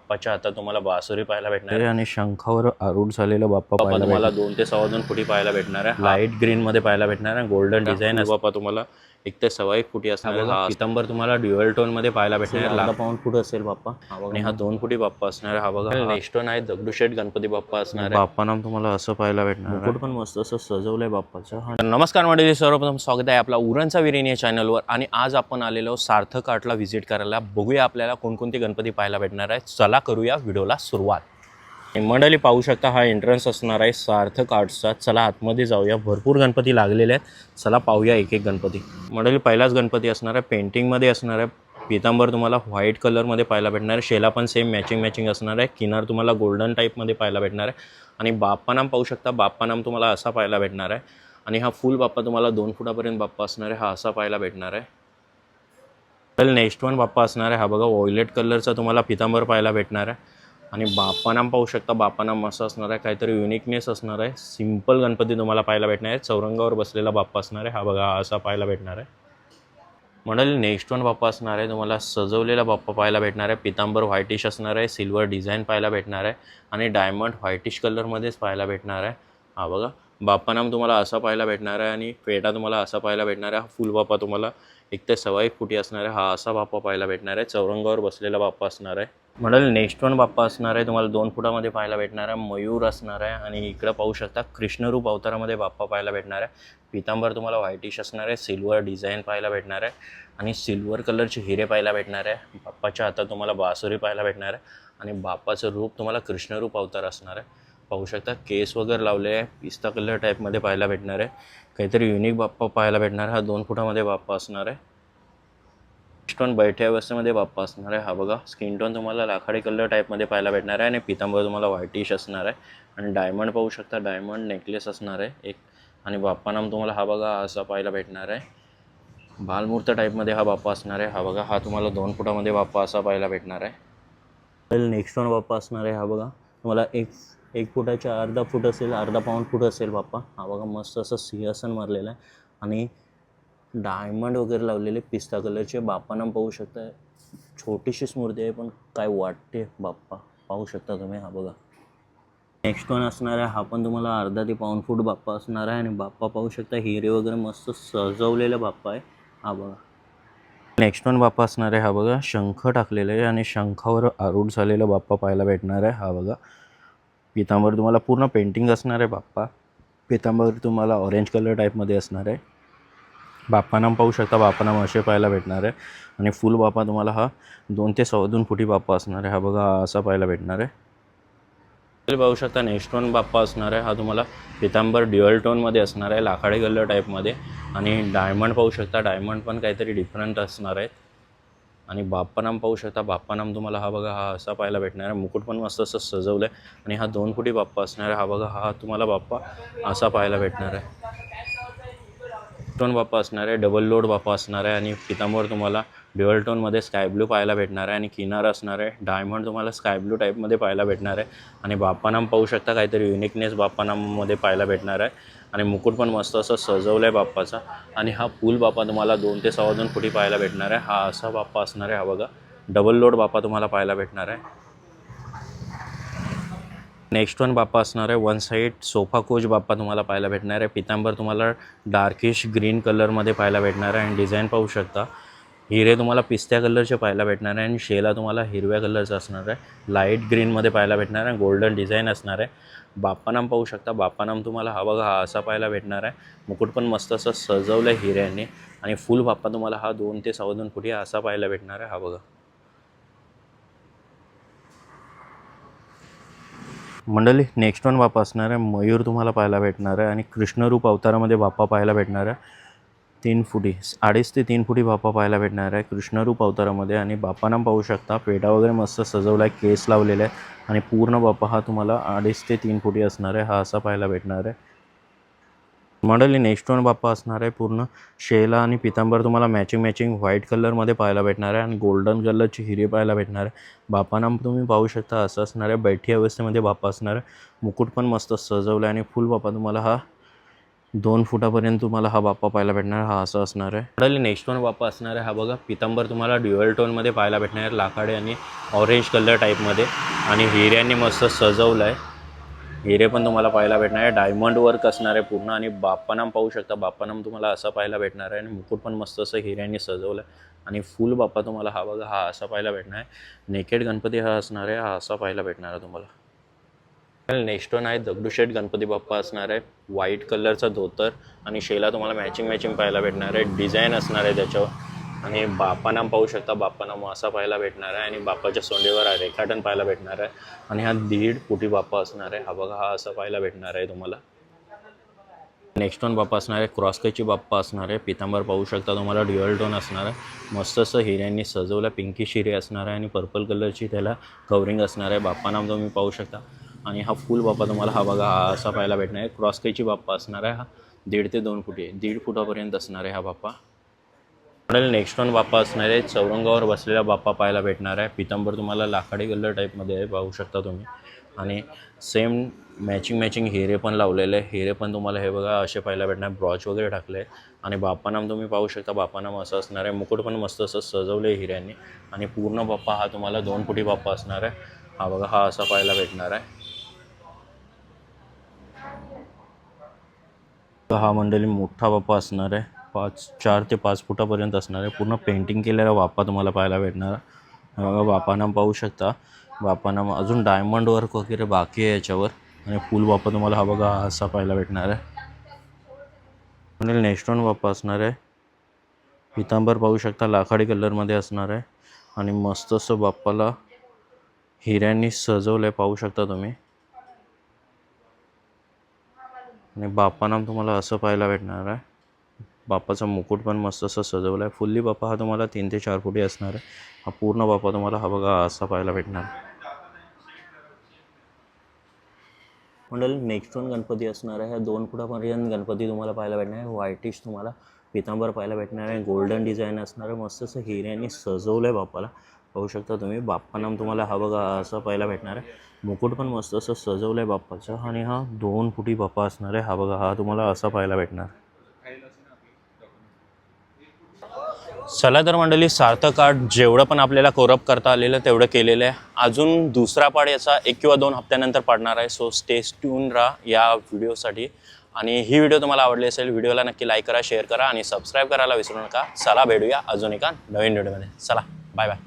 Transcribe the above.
बाप्पाच्या हातात तुम्हाला बासुरी पाहायला भेटणार आहे आणि शंखावर आरूढ झालेला बाप्पा तुम्हाला 2 ते 2.25 फुटी पाहायला भेटणार आहे। लाईट ग्रीन मध्ये पाहायला भेटणार आहे। गोल्डन डिझाइन बाप्पा तुम्हाला 1 ते 1.25 फुटी असणार आहे। पितांबर तुम्हाला ड्युअल टोन मध्ये पाहायला भेटणार आहे। अर्धा पाऊण फूट असेल बाप्पा आणि हा 2 फुटी बाप्पा असणार आहे। हा बघा नेक्स्ट वन आहे दगडूशेठ गणपती बाप्पा असणार आहे। बाप्पा नाम तुम्हाला असं पाहायला भेटणार आहे। मुकुट पण मस्त असं सजवलंय बाप्पाचं। नमस्कार मंडळी, सर्वप्रथम स्वागत आहे आपला उरणचा वीर या चॅनलवर। आणि आज आपण आलेलो सार्थक आर्टला व्हिजिट करायला। बघूया आपल्याला कोणकोणते गणपती पाहायला भेटणार आहे। चला करूया व्हिडिओला सुरुवात। मंडळी पाहू शकता हा एंट्रन्स असणार आहे सार्थक आर्ट्सचा। चला आतमध्ये जाऊया, भरपूर गणपती लागलेले आहेत। चला पाहूया एक एक गणपती। मंडळी पहिलाच गणपती असणार आहे, पेंटिंगमध्ये असणार आहे। पितांबर तुम्हाला व्हाईट कलरमध्ये पाहायला भेटणार आहे। शेला पण सेम मॅचिंग असणार आहे। किनार तुम्हाला गोल्डन टाईपमध्ये पाहायला भेटणार आहे। आणि बाप्पा नाम पाहू शकता, बाप्पा नाम तुम्हाला असा पाहायला भेटणार आहे। आणि हा फुल बाप्पा तुम्हाला 2 फुटापर्यंत बाप्पा असणार आहे। हा असा पाहायला भेटणार आहे। तर नेक्स्ट वन बाप्पा असणार आहे। हा बघा व्हायलेट कलरचा तुम्हाला पितांबर पाहायला भेटणार आहे। आणि बाप्पा नाम पाहू शकता, बाप्पा नाम मस्त असणार आहे, काहीतरी युनिकनेस असणार आहे। सिंपल गणपती तुम्हाला पाहायला भेटणार आहे। चौरंगावर बसलेला बाप्पा असणार आहे। हा बघा असा पाहायला भेटणार आहे। मंडळी नेक्स्ट वन बाप्पा असणार आहे, तुम्हाला सजवलेला बाप्पा पाहायला भेटणार आहे। पितांबर व्हाईटिश असणार आहे, सिल्वर डिझाईन पाहायला भेटणार आहे आणि डायमंड व्हाईटिश कलरमध्येच पाहायला भेटणार आहे। हा बघा बाप्पा नाम तुम्हाला असा पाहायला भेटणार आहे आणि पेटा तुम्हाला असा पाहायला भेटणार आहे। हा फुल बाप्पा तुम्हाला 1 ते 1.25 फुटी असणार आहे। हा असा बाप्पा पाहायला भेटणार आहे। चौरंगावर बसलेला बाप्पा असणार आहे। मंडळी नेक्स्ट वन बाप्पा असणार आहे, तुम्हाला 2 फुटामध्ये पाहायला भेटणार आहे। मयूर असणार आहे आणि इकडं पाहू शकता कृष्णरूप अवतारामध्ये बाप्पा पाहायला भेटणार आहे। पितांबर तुम्हाला व्हाईटिश असणार आहे, सिल्वर डिझाईन पाहायला भेटणार आहे आणि सिल्वर कलरचे हिरे पाहायला भेटणार आहे। बाप्पाच्या हातात तुम्हाला बासुरी पाहायला भेटणार आहे आणि बाप्पाचं रूप तुम्हाला कृष्णरूप अवतार असणार आहे। पाहू शकता केस वगैरे लावले आहे, पिस्ता कलर टाईपमध्ये पाहायला भेटणार आहे। काहीतरी युनिक बाप्पा पाहायला भेटणार आहे। हा 2 फुटामध्ये बाप्पा असणार आहे। स्टोन बैठ्या अवस्थेमध्ये बाप्पा असणार आहे। हा बघा स्किन टोन तुम्हाला लाखाडी कलर टाईपमध्ये पाहायला भेटणार आहे आणि पितांबर तुम्हाला व्हाईटिश असणार आहे आणि डायमंड पाहू शकता, डायमंड नेकलेस असणार आहे एक। आणि बाप्पा नाम तुम्हाला हा बघा असा पाहायला भेटणार आहे। बालमूर्त टाईपमध्ये हा बाप्पा असणार आहे। हा बघा हा तुम्हाला 2 फुटामध्ये बाप्पा असा पाहायला भेटणार आहे। नेक्स्ट वन बाप्पा असणार आहे। हा बघा तुम्हाला एक फुटाच्या अर्धा फूट असेल, अर्धा पाऊण फूट असेल बाप्पा। हा बघा मस्त असं सिंहासन मारलेलं आहे आणि डायमंड वगैरे लावलेले पिस्ता कलरचे। बाप्पा नाम पाहू शकता, छोटीशीच मूर्ती आहे पण काय वाटते बाप्पा पाहू शकता तुम्ही। हा बघा नेक्स्ट वन असणार आहे, हा पण तुम्हाला अर्धा ते पाऊण फूट बाप्पा असणार आहे आणि बाप्पा पाहू शकता हिरे वगैरे मस्त सजवलेला बाप्पा आहे। हा बघा नेक्स्ट वन बाप्पा असणार आहे। हा बघा शंख टाकलेलं आहे आणि शंखावर आरूढ झालेला बाप्पा पाहायला भेटणार आहे। हा बघा पितांबर तुम्हाला पूर्ण पेंटिंग असणार आहे। बाप्पा पितांबर तुम्हाला ऑरेंज कलर टाईपमध्ये असणार आहे। बाप्पा नाम पाहू शकता, बाप्पा नाम असे पाहायला भेटणार आहे आणि फुल बाप्पा तुम्हाला हा 2 ते 2.25 फुटी बाप्पा असणार आहे। हा बघा असा पाहायला भेटणार आहे। पाहू शकता नेक्स्ट वन बाप्पा असणार आहे। हा तुम्हाला पितांबर ड्युअल टोनमध्ये असणार आहे, लाखाडी कलर टाईपमध्ये आणि डायमंड पाहू शकता, डायमंड पण काहीतरी डिफरंट असणार आहेत। आणि बाप्पा नाम पाहू शकता, बाप्पा नाम तुम्हाला हा बघा हा असा पाहायला भेटणार आहे। मुकुट पण मस्त असं सजवलं आहे आणि हा 2 फुटी बाप्पा असणार आहे। हा बघा हा तुम्हाला बाप्पा असा पाहायला भेटणार आहे। टोन बाप्पा असणार आहे, डबल लोड बाप्पा असणार आहे आणि पितांबर तुम्हाला ड्युअल टोनमध्ये स्काय ब्लू पाहायला भेटणार आहे आणि किनार असणार आहे डायमंड तुम्हाला स्काय ब्लू टाईपमध्ये पाहायला भेटणार आहे। आणि बाप्पा नाम पाहू शकता, काहीतरी युनिकनेस बाप्पा नाममध्ये पाहायला भेटणार आहे आणि मुकुट पण मस्त असं सजवलं आहे बाप्पाचा। आणि हा फुल बाप्पा तुम्हाला 2 ते 2.25 फुटी पाहायला भेटणार आहे। हा असा बाप्पा असणार आहे। हा बघा डबल लोड बाप्पा तुम्हाला पाहायला भेटणार आहे। नेक्स्ट वन बाप्पा असणार आहे, वन साईड सोफा कोच बाप्पा तुम्हाला पाहायला भेटणार आहे। पितांबर तुम्हाला डार्किश ग्रीन कलरमध्ये पाहायला भेटणार आहे आणि डिझाईन पाहू शकता, हिरे तुम्हाला पिस्त्या कलरचे पाहायला भेटणार आहे आणि शेला तुम्हाला हिरव्या कलरचा असणार आहे। लाईट ग्रीनमध्ये पाहायला भेटणार आहे, गोल्डन डिझाईन असणार आहे। बाप्पा नाम पाहू शकता, बाप्पा नाम तुम्हाला हा बघा हा असा पाहायला भेटणार आहे। मुकुट पण मस्त असं सजवलं आहे हिऱ्यांनी आणि फुल बाप्पा तुम्हाला हा 2 ते 2.25 फुटी असा पाहायला भेटणार आहे। हा बघा मंडळी नेक्स्ट वन बाप्पा असणार आहे, मयूर तुम्हाला पाहायला भेटणार आहे आणि कृष्णरूप अवतारामध्ये बाप्पा पाहायला भेटणार आहे। 3 फुटी 2.5 ते 3 फुटी बाप्पा पाहायला भेटणार आहे कृष्णरूप अवतारामध्ये। आणि बाप्पा नाम पाहू शकता, पेटा वगैरे मस्त सजवला आहे, केस लावलेला आहे आणि पूर्ण बाप्पा हा तुम्हाला 2.5 ते 3 फुटी असणार आहे। हा असा पाहायला भेटणार आहे। मंडळी नेक्स्ट वन बाप्पा असणार आहे, पूर्ण शेला आणि पितांबर तुम्हाला मॅचिंग व्हाईट कलरमध्ये पाहायला भेटणार आहे आणि गोल्डन कलरची हिरे पाहायला भेटणार आहे। बाप्पा नाम तुम्ही पाहू शकता असं असणार आहे, बैठी अवस्थेमध्ये बाप्पा असणार आहे। मुकुट पण मस्त सजवलं आहे आणि फुल बाप्पा तुम्हाला हा 2 फुटापर्यंत तुम्हाला हा बाप्पा पाहायला भेटणार. हा असा असणार आहे. पुढे नेक्स्ट वन बाप्पा असणार आहे. हा बघा पितांबर तुम्हाला ड्युअल टोनमध्ये पाहायला भेटणार आहे, लाकाडे आणि ऑरेंज कलर टाईपमध्ये, आणि हिऱ्यांनी मस्त सजवलं आहे. हिरे पण तुम्हाला पाहायला भेटणार आहे. डायमंड वर्क असणार आहे पूर्ण, आणि बाप्पानाम पाहू शकता. बाप्पानाम तुम्हाला असा पाहायला भेटणार आहे, आणि मुकुट पण मस्त असं हिऱ्यांनी सजवलं आहे. आणि फुल बाप्पा तुम्हाला हा बघा हा असा पाहायला भेटणार आहे. नेकेड गणपती हा असणार आहे. हा असा पाहायला भेटणार आहे तुम्हाला. नेक्स्ट वन आहे दगडूशेठ गणपती बाप्पा असणार आहे. व्हाईट कलरचा धोतर आणि शेला तुम्हाला मॅचिंग पाहायला भेटणार आहे. डिझाईन असणार आहे त्याच्यावर, आणि बाप्पानाम पाहू शकता. बाप्पानाम असा पाहायला भेटणार आहे, आणि बाप्पाच्या सोंडेवर रेखाटन पाहायला भेटणार आहे. आणि हा 1.5 फुटी बाप्पा असणार आहे. हा बघा हा असा पाहायला भेटणार आहे तुम्हाला. नेक्स्ट वन बाप्पा असणार आहे. क्रॉसकची बाप्पा असणार आहे. पितांबर पाहू शकता तुम्हाला. ड्युअल टोन असणार आहे. मस्त असं हिऱ्यांनी सजवलं. पिंकिश हिरे असणार आहे, आणि पर्पल कलरची त्याला कवरिंग असणार आहे. बाप्पानाम तुम्ही पाहू शकता. आणि हा फुल बाप्पा तुम्हाला हा बघा हा असा पाहायला भेटणार आहे. क्रॉसकची बाप्पा असणार आहे. हा 1.5 ते 2 फुटी 1.5 फुटापर्यंत असणार आहे हा बाप्पा. नेक्स्ट वन बाप्पा असणार आहे. चौरंगावर बसलेला बाप्पा पाहायला भेटणार आहे. पितांबर तुम्हाला लाकडी कलर टाईपमध्ये आहे, पाहू शकता तुम्ही. आणि सेम मॅचिंग हिरे पण लावलेले. हिरे पण तुम्हाला हे बघा असे पाहायला भेटणार. ब्रॉच वगैरे टाकले. आणि बाप्पानाम तुम्ही पाहू शकता. बाप्पानाम असं असणार आहे. मुकुट पण मस्त असं सजवले हिऱ्यांनी. आणि पूर्ण बाप्पा हा तुम्हाला 2 फुटी बाप्पा असणार आहे. हा बघा हा असा पाहायला भेटणार आहे. हा मंडळी मोठा बाप्पा असणार आहे. 4 ते 5 फुटापर्यंत असणार आहे. पूर्ण पेंटिंग केलेला बाप्पा तुम्हाला पाहायला भेटणार. बघा बाप्पानाम पाहू शकता. बाप्पानाम अजून डायमंड वर्क वगैरे बाकी आहे याच्यावर. आणि फुल बाप्पा तुम्हाला हा बघा असा पाहायला भेटणार आहे. आणि नेक्स्ट वन बाप्पा असणार आहे. पितांबर पाहू शकता. लाखाडी कलरमध्ये असणार आहे, आणि मस्त असं बाप्पाला हिऱ्यांनी सजवलं आहे, पाहू शकता तुम्ही. आणि बाप्पानाम तुम्हाला असं पाहायला भेटणार आहे. बाप्पाचा मुकुट पण मस्त असं सजवलं आहे. फुल्ली बाप्पा हा तुम्हाला 3 ते 4 फुटी असणार आहे. हा पूर्ण बाप्पा तुम्हाला हा बघा असा पाहायला भेटणार. मंडळी नेक्स्ट वन गणपती असणार आहे. 2 फुटापर्यंत गणपती तुम्हाला पाहायला भेटणार आहे. व्हाईटिश तुम्हाला पितांबर पाहायला भेटणार आहे. गोल्डन डिझाईन असणार आहे. मस्त असं हिऱ्यांनी सजवलं आहे बाप्पाला, पाहू शकता तुम्ही. बाप्पानाम तुम्हाला हा बघा असं पाहायला भेटणार आहे. मुकुट पण मस्त असं सजवलं आहे बाप्पाचं. आणि हा 2 फुटी बाप्पा असणार आहे. हा बघा हा तुम्हाला असा पाहायला भेटणार. चला तर मंडळी, सार्थक आर्ट जेवढं पण आपल्याला कोरअप करता आलेलं तेवढं केलेलं आहे. अजून दुसरा पार्ट याचा 1 किंवा 2 हप्त्यानंतर पडणार आहे. सो स्टे ट्यून राहा या व्हिडिओसाठी. आणि ही व्हिडिओ तुम्हाला आवडली असेल, व्हिडिओला नक्की लाईक करा, शेअर करा, आणि सबस्क्राईब करायला विसरू नका. चला भेटूया अजून एका नवीन व्हिडिओमध्ये. चला बाय बाय.